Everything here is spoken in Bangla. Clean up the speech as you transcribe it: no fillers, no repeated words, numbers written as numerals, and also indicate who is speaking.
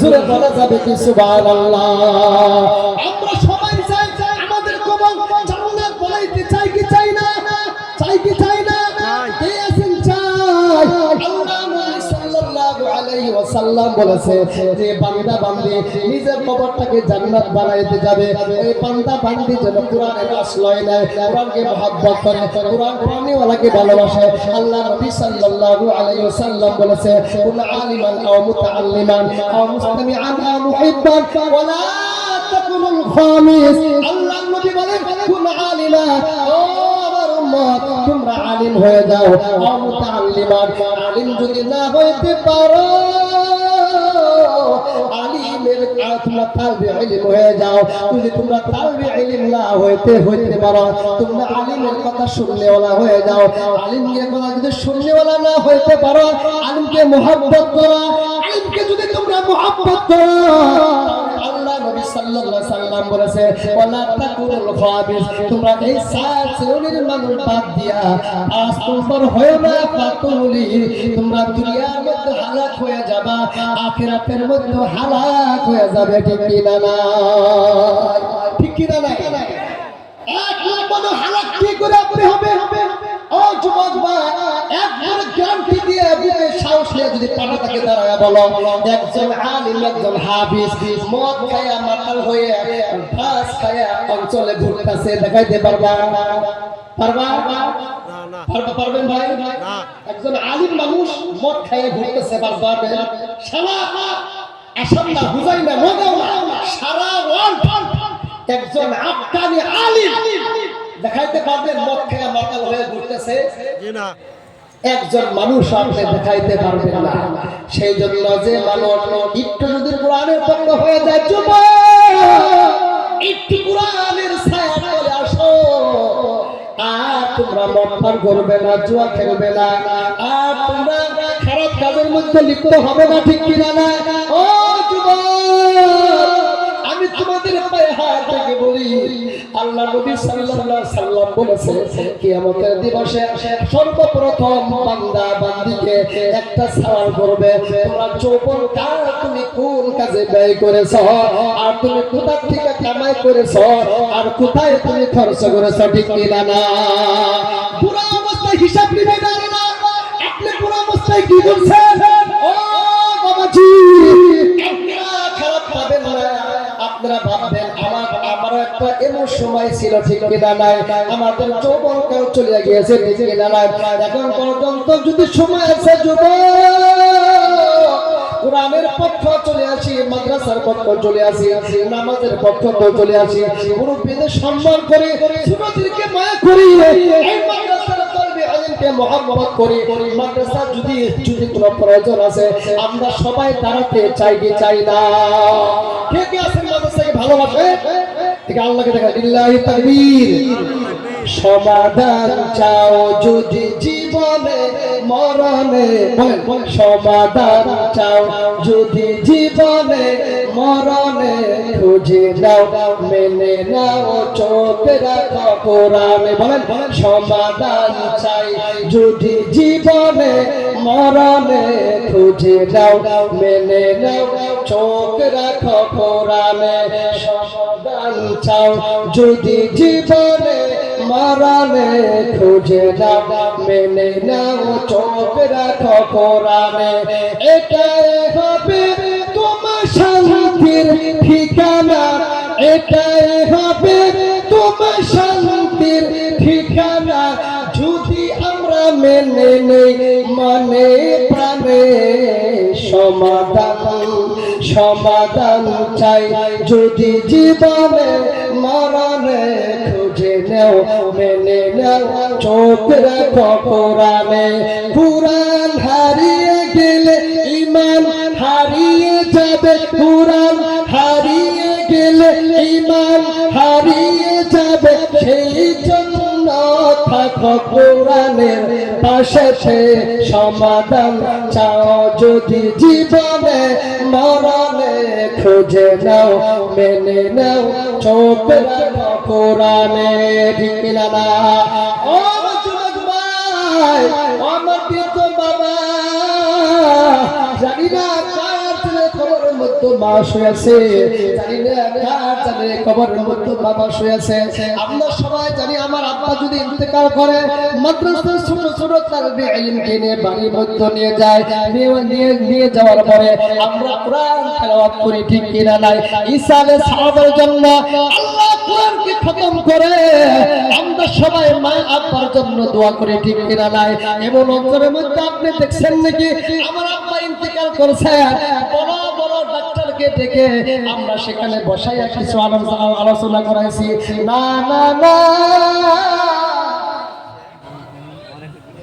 Speaker 1: জোরে বলা যাবে কি সুবহানাল্লাহ? আমরা সবাই চাই আমাদের কবর জান্নাত বানাইতে চাই কি চাই না? চাই কি চাই না? কে আছেন চাই? আল্লাহ নবী সাল্লাল্লাহু আলাইহি ওয়াসাল্লাম বলেছে যে বান্দা বান্দি নিজের কবরটাকে জান্নাত বানাইতে যাবে, ওই বান্দা বান্দি যেন কোরআনের আশ্রয় নেয়, কোরআনকে মহব্বত করে, কোরআন পড়নেওয়ালাকে ভালোবাসে। আল্লাহ নবী সাল্লাল্লাহু আলাইহি ওয়াসাল্লাম বলেছে কুন আলিমান আও মুতাআল্লিমান আও মুস্তামিআন আও মুহিব্বান ওয়ালা তাকুনুল খামিস। আল্লাহ নবী বলেন কুন আলিমা, ও আমার উম্মত তোমরা আলিম হয়ে যাও, আও মুতাআল্লিমান, আলিম যদি না হইতে পারো আলিমের তোমরা তালবে ইলম হয়ে যাও, যদি তোমরা তালবে ইলম না হইতে পারো তোমরা আলিমের কথা শুননেওয়ালা হয়ে যাও। আলিমের কথা যদি শুননেওয়ালা না হইতে পারো আলিমকে মহব্বত করো, আলিমকে যদি তোমরা মহব্বত করো আল্লাহ নবী সাল্লাল্লাহু আলাইহি সাল্লাম বলেছে ওয়ালা তাকুনুল খাবিস, তোমরা এই সাত শ্রেণীর মানুষ বাদ দিয়া আজ তোমরা হয় না ফাতুলি, তোমরা দুনিয়ার মধ্যে হালাক হয়ে যাবা, আখিরাতের মধ্যে হালাক হয়ে যাবে। ঠিক কি না? ঠিক কি না? এক নম্বর হালাক কি করে আপনি হবে? ও যুবক ভাই, একবার গ্যারান্টি দিয়ে বুকে সাহস নিয়ে যদি পাটাটাকে দাঁড়ায় বলো একজন আলিম একজন হাফিজ মদ খায়া মাতাল হয়ে ঘাস খায়া অঞ্চলে ঘুরতেছে, দেখাইতে পারবা? পারবেন ভাই? একজন আলিম মানুষ মদ খায়া ঘুরতেছে, পারবেন? সারা আসাম না, হুজাই না, মগাও না, সারা ওয়ার্ল্ড একজন আফগানি আলিম দেখাইতে পারবেন মদ খায়া মাতাল হয়ে ঘুরতেছে? না, একজন মানুষ আপনি দেখাইতে পারবেন না। সেই জন্য যে মানুষ একটু যদি কোরআনের পক্ষ হয়ে যায়, যুবক একটু কোরআনের ছায়া তলে আসো, আর তোমরা মদ পান করবে না, জুয়া খেলবে না, আর তোমরা খারাপ কাজের মধ্যে লিপ্ত হবে না। ঠিক কিনা? না ও যুবক, আমি তোমাদের পায়ে হাত রেখে বলি আল্লাহ নবী সাল্লাল্লাহু আলাইহি সাল্লাম বলেছে কিয়ামতের দিবসে সর্বপ্রথম বান্দা বান্দিকে একটা সওয়াল করবে, তোমরা যৌবন কাল তুমি কোন কাজে ব্যয় করেছো, আর তুমি কোথা থেকে কামাই করেছো, আর কোথায় তুমি খরচ করেছো। ঠিক কিনা? না পুরো অবস্থায় হিসাব নিবে না। আপনি পুরো অবস্থায় কি করছেন? ও বাবাজি, খারাপ পাবেন না। আপনারা ভাববেন আমার একটা এমন সময় ছিল, ঠিক কিনা? নাই আমাদের যৌবনকাল চলে গিয়েছে, ঠিক কিনা? নাই এখন পর্যন্ত যদি সময় আছে যুবক কোরআনের পক্ষ চলে আসি, মাদ্রাসার পক্ষ চলে আসি, নামাজের পক্ষ চলে আসি, মুরব্বিদের সম্মান করি, ছোটদেরকে মায়া করি, এই মাদ্রাসার তলবে আলেমকে মহব্বত করি। মাদ্রাসা যদি কোনো প্রয়োজন আছে আমরা সবাই দাঁড়াতে চাই কি চাই না? কে কে আছেন মাদ্রাসাকে ভালোবাসে? ঠিক আল্লাহকে দেখা লিল্লাহি তাকবীর। সমাধান চাও যদি জীবনে মরণে, বলেন সমাধান চাও যদি জীবনে মরণে, খুঁজে নাও মেনে নাও চোখ রাখো কোরআনে। বলেন সমাধান চাই যদি জীবনে মরণে, খুঁজে নাও মেনে নাও চোখ রাখো কোরআনে। সমাধান চাও যদি জীবনে মরণে, খুঁজে নাও মেনে নাও চোখ রাখো কোরআনে। এটাই হবে তোমার শান্তির ঠিকানা, এটাই হবে তোমার শান্তির ঠিকানা, যদি আমরা মেনে নেই মনে প্রাণে। সমাধান চাই যদি জীবনে মরণে, খুঁজে নাও মেনে নাও চোখ রাখো কোরআনে। কুরআন হারিয়ে গেলে ঈমান হারিয়ে যাবে, কুরআন হারিয়ে গেলে ঈমান হারিয়ে যাবে, সেই জন্য থাকো কোরআনের পাশে। সমাধান চাও যদি জীবনে মরণে, খুঁজে নাও মেনে নাও চোখ রাখো কোরআনে। ঠিক কিনা? না ও যুবক ভাই, আমার বৃদ্ধ বাবা, জানি না কার কবরের মধ্যে মা শুয়ে আছে, জানি না কার জানে কবরের মধ্যে বাবা শুয়ে আছে। আমরা সবাই জানি আমার আব্বা যদি ইন্তেকাল করে মাদ্রাসা ছোট ছোট তালবে ইলম কিনে বাড়ির মধ্যে নিয়ে যায়, নিয়ে যাওয়ার পরে আমরা কোরআন তেলাওয়াত করি, ঠিক কিনা নাই? ঈসা আলাইহিস সালামের জন্য আল্লাহ কোরআনকে খতম করে আমরা সবাই মা আব্বার জন্য দোয়া করি, ঠিক কিনা নাই? এমন অন্তরের মধ্যে আপনি দেখছেন নাকি আমার আব্বা ইন্তেকাল করেছে, বড় বড় ডাক্তারকে ডেকে আমরা সেখানে বসাইয়া কিছু আলোচনা করাইছি? না না না,